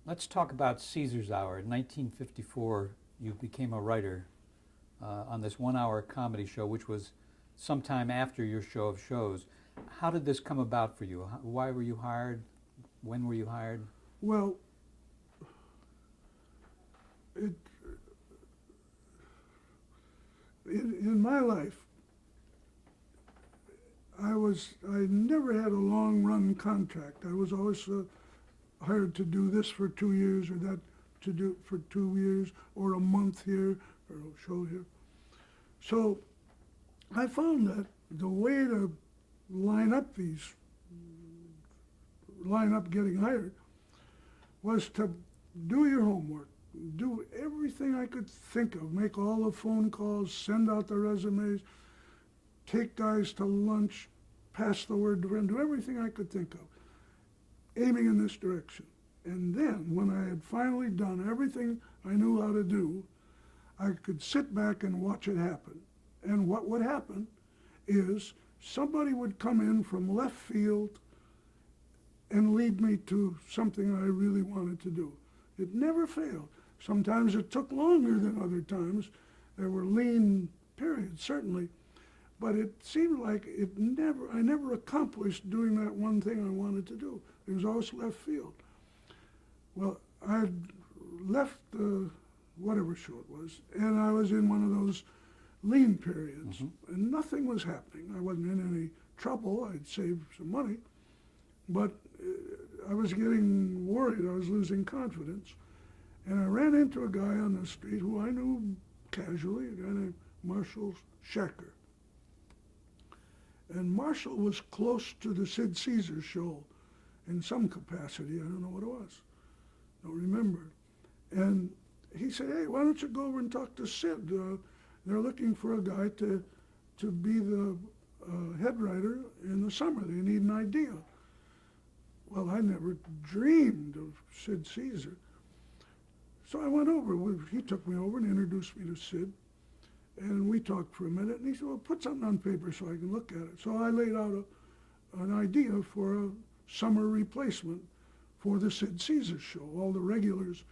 Let's talk about Caesar's Hour. In 1954, you became a writer on this 1 hour comedy show, which was sometime after your show of shows. How did this come about for you? Why were you hired? When were you hired? Well, it, in my life, I never had a long run contract. I was always hired to do this for 2 years or that to do for 2 years or a month here or a show here. So I found that the way to line up getting hired was to do your homework, do everything I could think of, make all the phone calls, send out the resumes, take guys to lunch, pass the word to friends, do everything I could think of, aiming in this direction. And then, when I had finally done everything I knew how to do, I could sit back and watch it happen. And what would happen is somebody would come in from left field and lead me to something I really wanted to do. It never failed. Sometimes it took longer than other times. There were lean periods, certainly. But it seemed like I never accomplished doing that one thing I wanted to do. It was always left field. Well, I had left whatever show it was, and I was in one of those lean periods, and nothing was happening. I wasn't in any trouble. I'd saved some money, but I was getting worried. I was losing confidence, and I ran into a guy on the street who I knew casually, a guy named Marshall Shacker. And Marshall was close to the Sid Caesar show in some capacity. I don't know what it was. Don't remember. And he said, hey, why don't you go over and talk to Sid? They're looking for a guy to be the head writer in the summer. They need an idea. Well, I never dreamed of Sid Caesar. So I went over. He took me over and introduced me to Sid. And we talked for a minute, and he said, well, put something on paper so I can look at it. So I laid out an idea for a summer replacement for the Sid Caesar show. All the regulars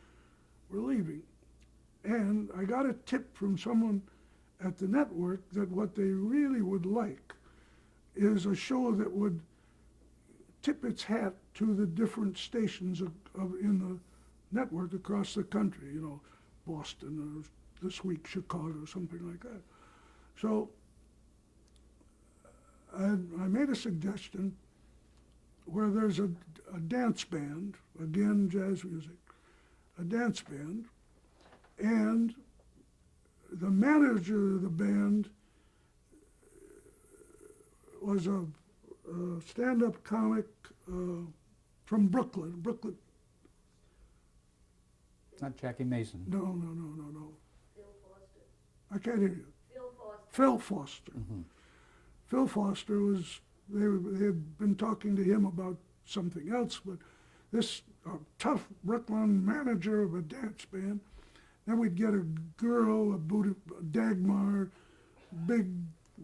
were leaving. And I got a tip from someone at the network that what they really would like is a show that would tip its hat to the different stations in the network across the country, you know, Boston or this week Chicago, something like that. So I made a suggestion where there's a dance band, again jazz music, a dance band, and the manager of the band was a stand-up comic from Brooklyn. It's not Jackie Mason. No. Phil Foster. I can't hear you. Phil Foster. Phil Foster. Phil Foster was, they had been talking to him about something else, but this tough Brooklyn manager of a dance band, then we'd get a girl, a Dagmar, big,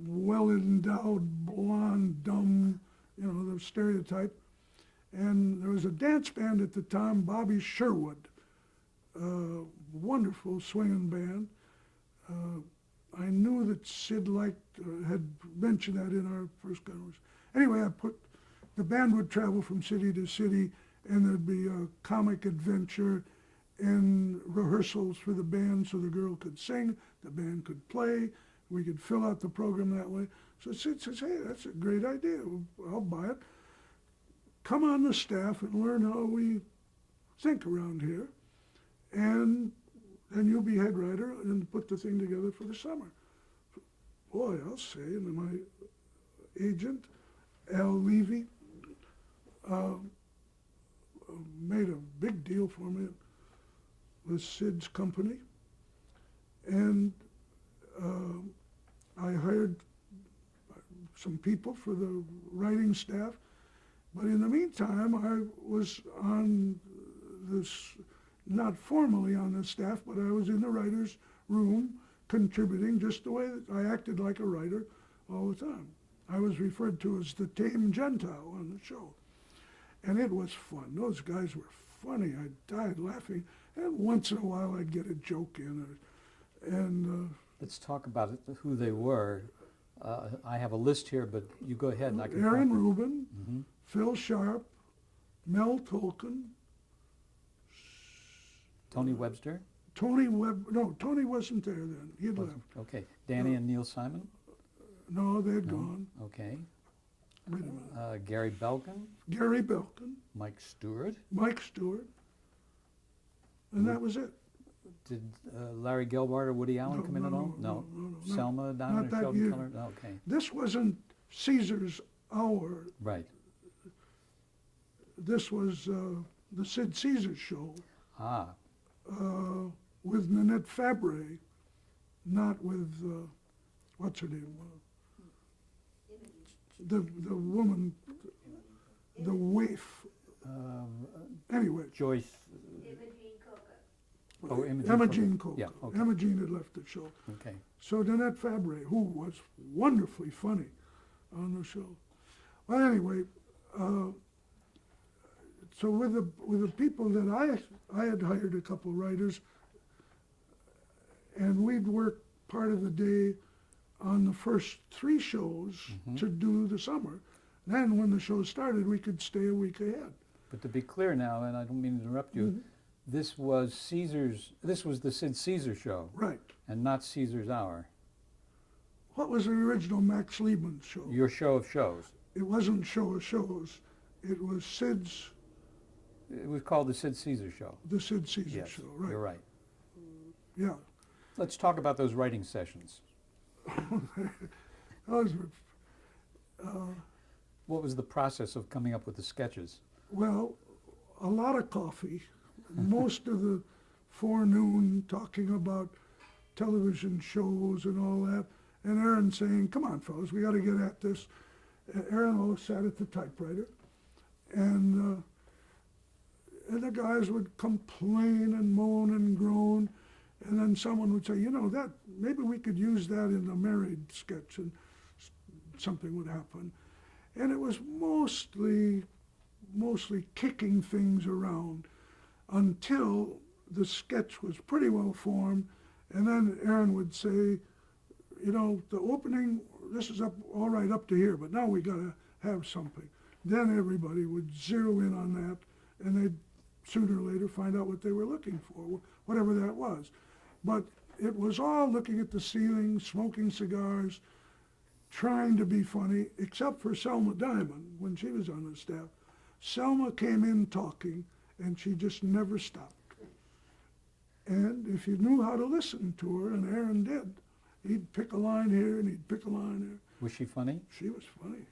well-endowed, blonde, dumb, you know, the stereotype. And there was a dance band at the time, Bobby Sherwood, wonderful swinging band. I knew that Sid had mentioned that in our first conversation. Anyway, the band would travel from city to city, and there'd be a comic adventure and rehearsals for the band so the girl could sing, the band could play, we could fill out the program that way. So Sid says, hey, that's a great idea, I'll buy it. Come on the staff and learn how we think around here, and you'll be head writer and put the thing together for the summer. Boy, I'll say, and my agent, Al Levy, made a big deal for me with Sid's company, and I hired some people for the writing staff, but in the meantime, I was on this, not formally on the staff, but I was in the writer's room contributing just the way that I acted like a writer all the time. I was referred to as the tame Gentile on the show. And it was fun. Those guys were funny. I died laughing. And once in a while I'd get a joke in. Let's talk about who they were. I have a list here, but you go ahead and I can. Aaron Rubin, Hmm. Phil Sharp, Mel Tolkien, Tony Webster. Tony wasn't there then. He had left. Okay. Danny and Neil Simon. No, they'd No. gone. Okay. Wait a minute. Gary Belkin, Gary Belkin, Mike Stewart. Mike Stewart, and that was it. Did Larry Gelbart or Woody Allen No, come in at all? no, Selma Diamond not or that Sheldon year. Keller? No, okay. This wasn't Caesar's Hour. Right. This was the Sid Caesar Show Ah. with Nanette Fabre, not with what's her name? The woman, the waif. Anyway, Joyce. Imogene Coca. Oh, Imogene. Emma Coca. Jean Coca. Yeah. Okay. Emma Jean had left the show. Okay. So Nanette Fabre, who was wonderfully funny on the show. Well, anyway, so with the people that I had hired a couple writers, and we'd work part of the day on the first 3 shows to do the summer. Then when the show started, we could stay a week ahead. But to be clear now, and I don't mean to interrupt you, this was the Sid Caesar show, Right. and not Caesar's Hour. What was the original Max Liebman show? Your show of shows. It wasn't Show of Shows. It was Sid's, It was called the Sid Caesar show. the Sid Caesar Yes, show. Right. you're right. Yeah. Let's talk about those writing sessions. Those were, What was the process of coming up with the sketches? well, a lot of coffee, most of the forenoon talking about television shows and all that, and Aaron saying, "Come on, fellas, we got to get at this." And Aaron always sat at the typewriter, and the guys would complain and moan and groan, and then someone would say, "You know, that maybe we could use that in a married sketch," and something would happen. And it was mostly kicking things around until the sketch was pretty well formed, and then Aaron would say, "You know, the opening, this is all right up to here, but now we got to have something." Then everybody would zero in on that, and they'd sooner or later find out what they were looking for, whatever that was. But it was all looking at the ceiling, smoking cigars, trying to be funny, except for Selma Diamond when she was on the staff. Selma came in talking, and she just never stopped. And if you knew how to listen to her, and Aaron did, he'd pick a line here and he'd pick a line there. Was she funny? She was funny.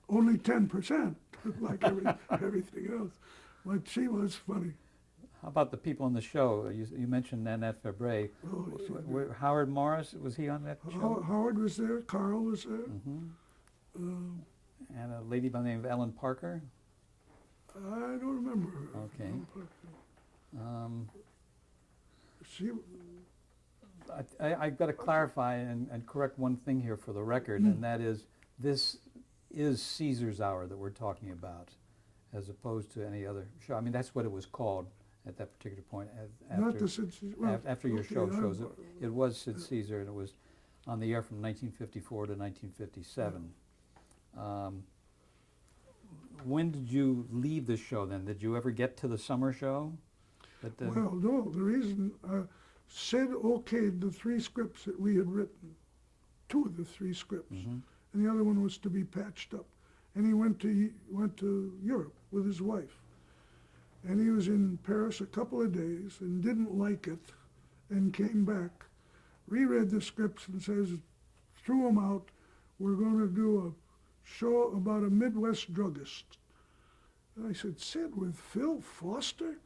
Only 10%, like everything else. But she was funny. How about the people on the show? You mentioned Nanette Fabre. Oh, Howard Morris, was he on that show? Howard was there, Carl was there. And a lady by the name of Ellen Parker? I don't remember her. Okay. She, I've got to clarify and correct one thing here for the record, and that is, this is Caesar's Hour that we're talking about, as opposed to any other show. I mean, that's what it was called at that particular point. not the Sid Caesar. Well, After your okay, show shows, it was Sid Caesar, and it was on the air from 1954 to 1957. When did you leave the show then? Did you ever get to the summer show? Well, no, the reason, Sid okayed the 3 scripts that we had written, 2 of the 3 scripts, and the other one was to be patched up. And he went to Europe with his wife. And he was in Paris a couple of days and didn't like it and came back, reread the scripts and says, threw them out, we're going to do a show about a Midwest druggist. And I said, "Sid, with Phil Foster?"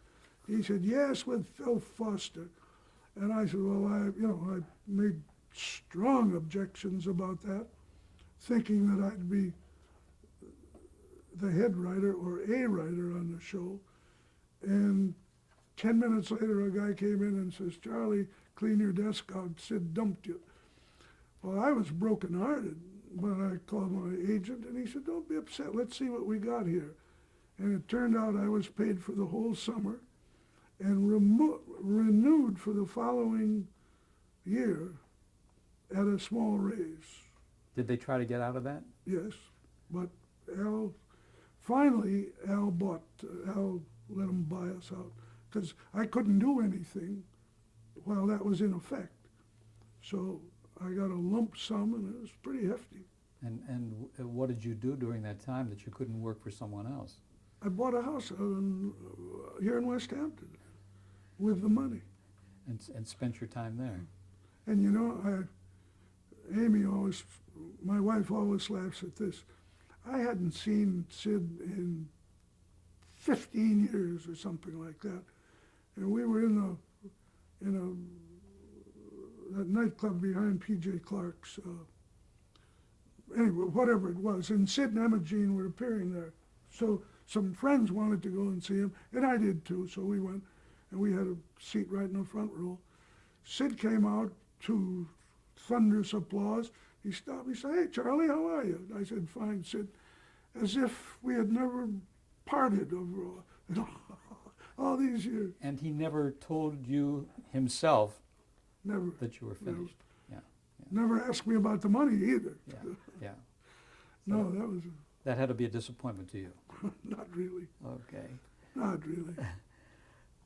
He said, "Yes, with Phil Foster." And I said, well, I made strong objections about that, thinking that I'd be the head writer or a writer on the show. And 10 minutes later, a guy came in and says, "Charlie, clean your desk out. Sid dumped you." Well, I was brokenhearted, but I called my agent and he said, "Don't be upset. Let's see what we got here." And it turned out I was paid for the whole summer and renewed for the following year at a small raise. Did they try to get out of that? Yes, but Al let him buy us out because I couldn't do anything while that was in effect. So I got a lump sum, and it was pretty hefty. What did you do during that time that you couldn't work for someone else? I bought a house here in West Hampton with the money. And spent your time there? And you know, my wife always laughs at this. I hadn't seen Sid in 15 years or something like that. And we were in that nightclub behind P.J. Clark's. Anyway, whatever it was. And Sid and Emma Jean were appearing there. So some friends wanted to go and see him, and I did too. So we went, and we had a seat right in the front row. Sid came out to thunderous applause. He stopped. He said, "Hey, Charlie, how are you?" And I said, "Fine, Sid," as if we had never parted over all these years. And he never told you himself Never. that you were finished? Never asked me about the money either. Yeah. No, that was That had to be a disappointment to you. not really. Okay. Not really.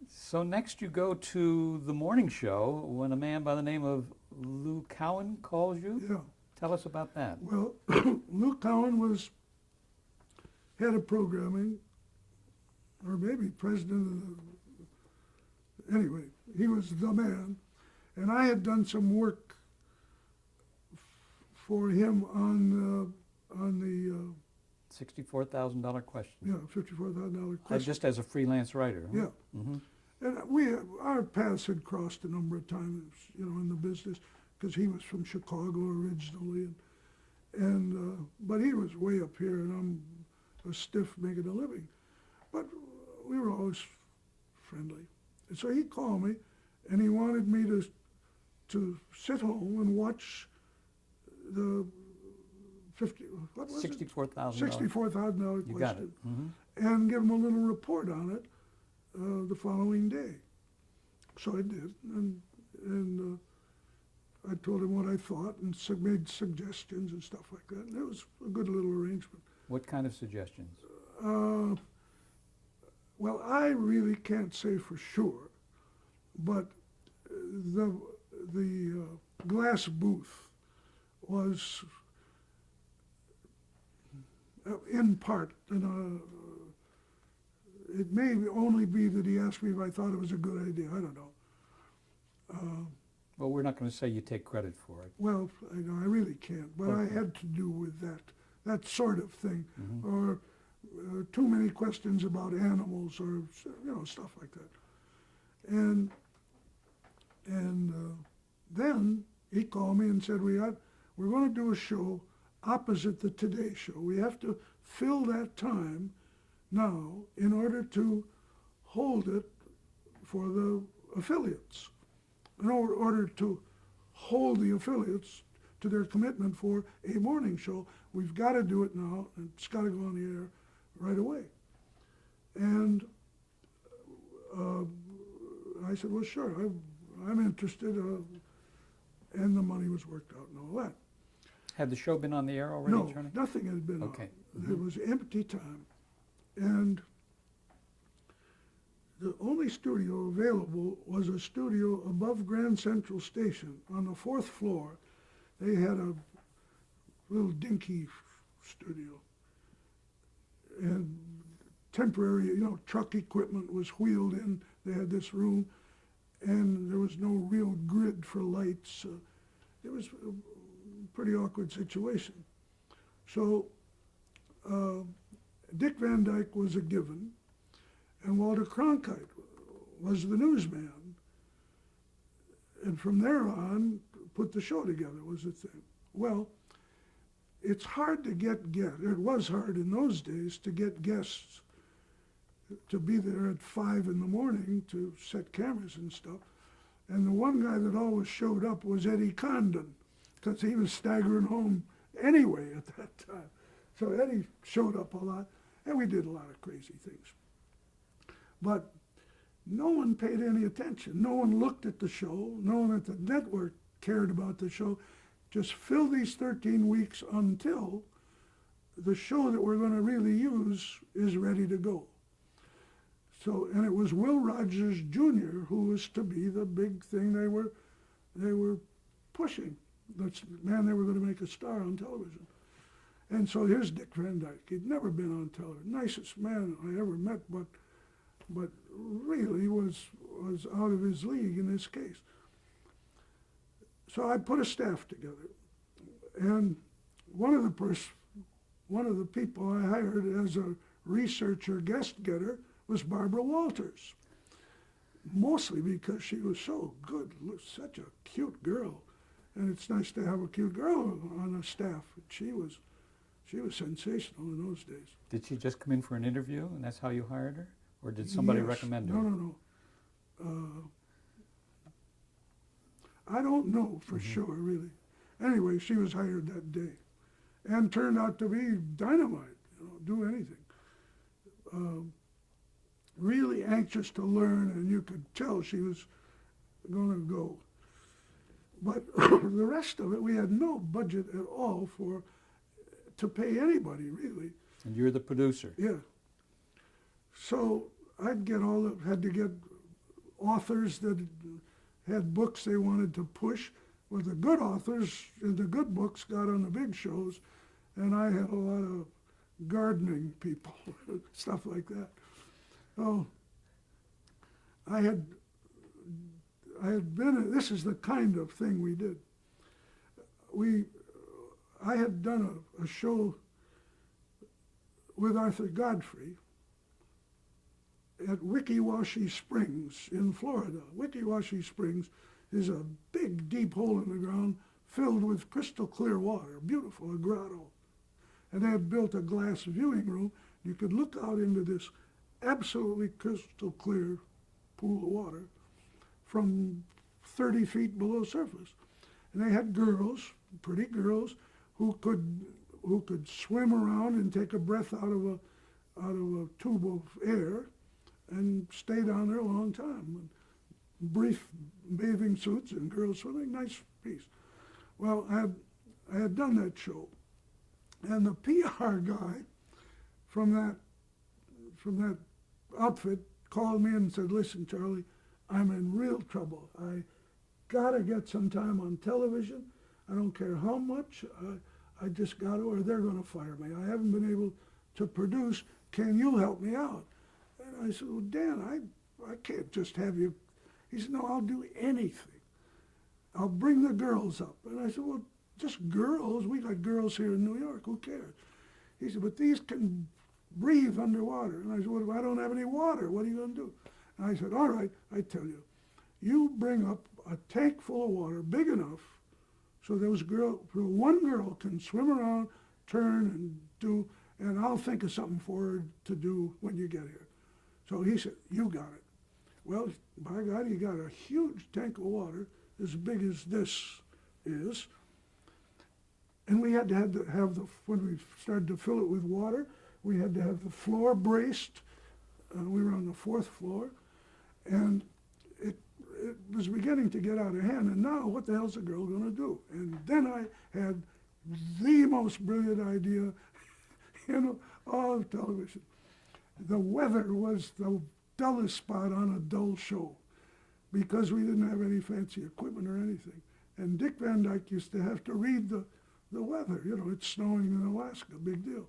So next you go to the morning show when a man by the name of Lou Cowan calls you. Yeah. Tell us about that. Well, Lou Cowan was head of programming, or maybe president of the, anyway, he was the man. And I had done some work for him on the $64,000 question. $54,000 question. Just as a freelance writer. Huh? Yeah. Mm-hmm. And our paths had crossed a number of times, you know, in the business, because he was from Chicago originally, but he was way up here, and I'm a stiff making a living. But we were always friendly. And so he called me, and he wanted me to sit home and watch the $64,000. $64,000 You got it. question, Mm-hmm. and give him a little report on it the following day. So I did, and I told him what I thought and made suggestions and stuff like that. And it was a good little arrangement. What kind of suggestions? Well, I really can't say for sure, but the glass booth was in part, it may only be that he asked me if I thought it was a good idea. I don't know. Well, we're not going to say you take credit for it. Well, I really can't, but I had to do with that sort of thing, Mm-hmm. or too many questions about animals, or stuff like that. And then he called me and said, we're going to do a show opposite the Today Show. We have to fill that time now in order to hold it for the affiliates. In order to hold the affiliates to their commitment for a morning show, we've got to do it now, and it's got to go on the air right away. And I said, well, sure, I'm interested, and the money was worked out and all that. Had the show been on the air already, No, Charlie? nothing had been Okay. on. Mm-hmm. It was empty time. And the only studio available was a studio above Grand Central Station on the 4th floor. They had a little dinky studio. And temporary, truck equipment was wheeled in. They had this room, and there was no real grid for lights. It was a pretty awkward situation. So Dick Van Dyke was a given, and Walter Cronkite was the newsman. And from there on, put the show together was the thing. Well, it's hard to get guests. It was hard in those days to get guests to be there at 5 in the morning to set cameras and stuff. And the one guy that always showed up was Eddie Condon, because he was staggering home anyway at that time. So Eddie showed up a lot. And we did a lot of crazy things. But no one paid any attention. No one looked at the show. No one at the network cared about the show. Just fill these 13 weeks until the show that we're going to really use is ready to go. So, and it was Will Rogers Jr. who was to be the big thing they were pushing. That's the man they were going to make a star on television. And so here's Dick Van Dyke. He'd never been on television. Nicest man I ever met, but really was out of his league in this case. So I put a staff together, and one of the people I hired as a researcher guest getter was Barbara Walters, mostly because she was so good, such a cute girl, and it's nice to have a cute girl on a staff. She was sensational in those days. Did she just come in for an interview, and that's how you hired her? Or did somebody Yes. recommend her? No. I don't know for sure, really. Anyway, she was hired that day, and turned out to be dynamite. Do anything. Really anxious to learn, and you could tell she was going to go. But the rest of it, we had no budget at all to pay anybody, really. And you're the producer. Yeah. So had to get authors that had books they wanted to push. Well, the good authors and the good books got on the big shows, and I had a lot of gardening people, stuff like that. So I had been, this is the kind of thing we did. I had done a show with Arthur Godfrey at Wickiwashi Springs in Florida. Wickiwashi Springs is a big, deep hole in the ground filled with crystal clear water, beautiful, a grotto. And they had built a glass viewing room. You could look out into this absolutely crystal clear pool of water from 30 feet below surface. And they had girls, pretty girls, who could swim around and take a breath out of a tube of air and stay down there a long time. Brief bathing suits and girls swimming, nice piece. Well, I had done that show, and the PR guy from that outfit called me and said, "Listen, Charlie, I'm in real trouble. I gotta get some time on television. I don't care how much. I just gotta, or they're gonna fire me. I haven't been able to produce. Can you help me out?" And I said, "Well, Dan, I can't just have you." He said, "No, I'll do anything. I'll bring the girls up." And I said, "Well, just girls? We got girls here in New York. Who cares?" He said, "But these can breathe underwater." And I said, "Well, if I don't have any water, what are you going to do?" And I said, "All right, I tell you. You bring up a tank full of water big enough so one girl can swim around, turn, and do, and I'll think of something for her to do when you get here." So he said, "You got it." Well, by God, he got a huge tank of water as big as this is. And we had to have when we started to fill it with water, we had to have the floor braced. We were on the 4th floor. And it was beginning to get out of hand. And now, what the hell's a girl going to do? And then I had the most brilliant idea in all of television. The weather was the dullest spot on a dull show because we didn't have any fancy equipment or anything. And Dick Van Dyke used to have to read the weather. You know, it's snowing in Alaska, big deal.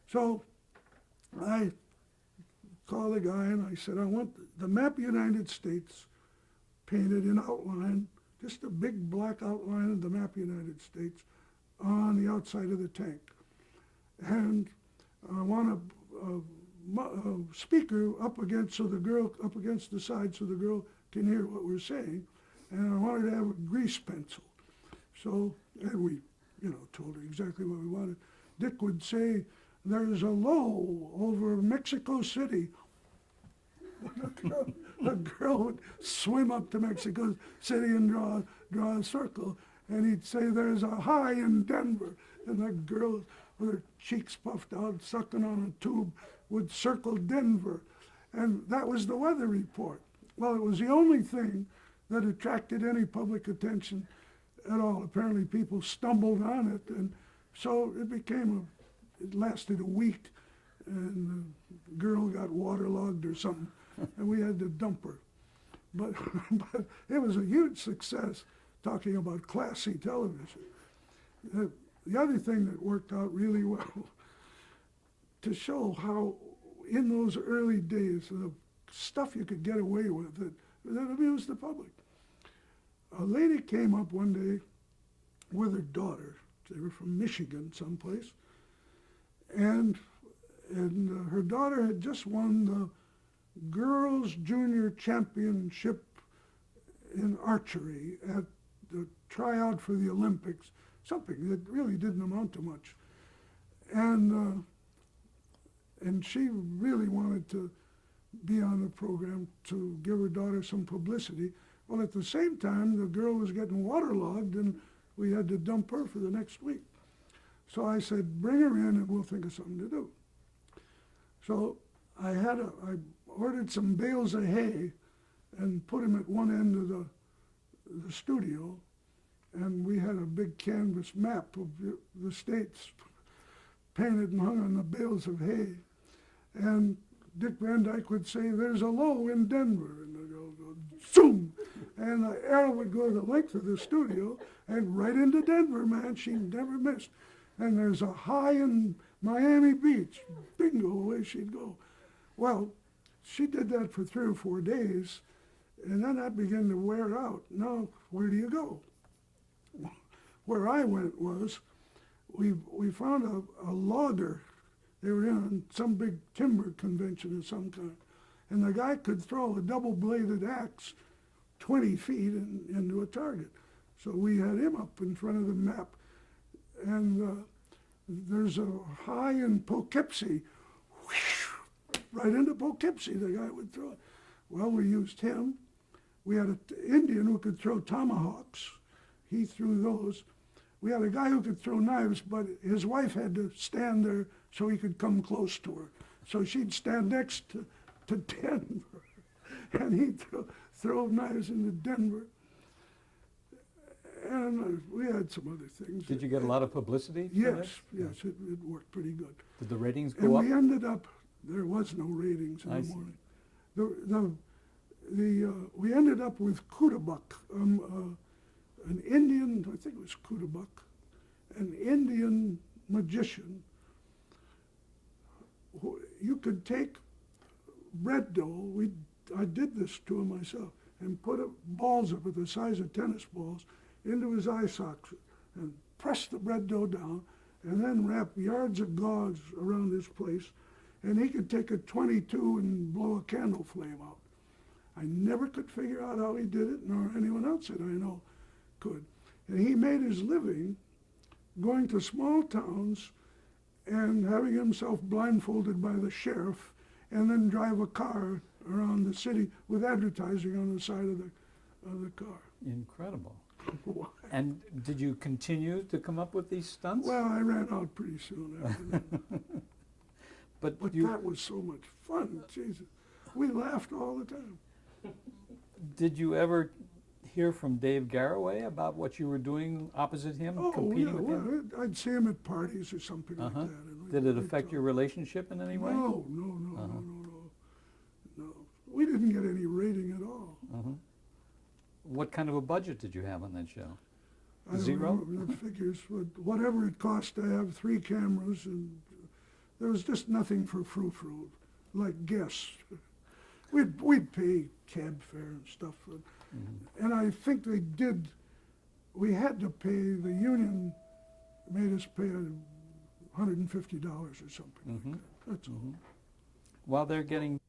So I called the guy and I said, "I want the map of the United States painted in outline, just a big black outline of the map of the United States on the outside of the tank. And I want a speaker up against the side so the girl can hear what we're saying. And I wanted to have a grease pencil." So, and we, told her exactly what we wanted. Dick would say, "There's a low over Mexico City." A girl would swim up to Mexico City and draw a circle, and he'd say, "There's a high in Denver," and the girl with her cheeks puffed out, sucking on a tube, would circle Denver. And that was the weather report. Well, it was the only thing that attracted any public attention at all. Apparently people stumbled on it, and so it lasted a week, and the girl got waterlogged or something, and we had to dump her. But, but it was a huge success, talking about classy television. The other thing that worked out really well, to show how in those early days, the stuff you could get away with that amused the public. A lady came up one day with her daughter. They were from Michigan someplace. And her daughter had just won the girls' junior championship in archery at the tryout for the Olympics, something that really didn't amount to much. And she really wanted to be on the program to give her daughter some publicity. Well, at the same time, the girl was getting waterlogged, and we had to dump her for the next week. So I said, bring her in and we'll think of something to do. So I ordered some bales of hay and put them at one end of the studio, and we had a big canvas map of the states painted and hung on the bales of hay. And Dick Van Dyke would say, there's a low in Denver, and the girl would go, zoom, and the arrow would go the length of the studio and right into Denver, man. She never missed. And there's a high in Miami Beach. Bingo, away she'd go. Well, she did that for 3 or 4 days, and then that began to wear out. Now, where do you go? Where I went was, we found a logger. They were in some big timber convention of some kind, and the guy could throw a double-bladed axe 20 feet into a target. So we had him up in front of the map, and there's a high in Poughkeepsie. Whoosh, right into Poughkeepsie, the guy would throw it. Well, we used him. We had an Indian who could throw tomahawks. He threw those. We had a guy who could throw knives, but his wife had to stand there so he could come close to her. So she'd stand next to Denver, and he'd throw knives into Denver. And we had some other things. Did you get a lot of publicity for Yes, that? yes, it worked pretty good. Did the ratings And go up? we ended up, there was no ratings in I the see. morning. We ended up with Kudabuk, an Indian, I think it was Kudabuk, an Indian magician. You could take bread dough, I did this to him myself, and put balls up at the size of tennis balls into his eye sockets and press the bread dough down, and then wrap yards of gauze around his place, and he could take a .22 and blow a candle flame out. I never could figure out how he did it, nor anyone else that I know could. And he made his living going to small towns and having himself blindfolded by the sheriff, and then drive a car around the city with advertising on the side of the car. Incredible. And did you continue to come up with these stunts? Well, I ran out pretty soon after that. but But you, that was so much fun, Jesus. We laughed all the time. did you ever hear from Dave Garroway about what you were doing opposite him, Oh, competing yeah, with him? well, I'd see him at parties or something like that. And Did it we'd affect talk. your relationship in any way? No, no. We didn't get any rating at all. What kind of a budget did you have on that show? I don't Zero? remember the figures, but whatever it cost to have 3 cameras, and there was just nothing for frou-frou, like guests. We'd pay cab fare and stuff, and I think we had to pay, the union made us pay $150 or something like that. That's all. While they're getting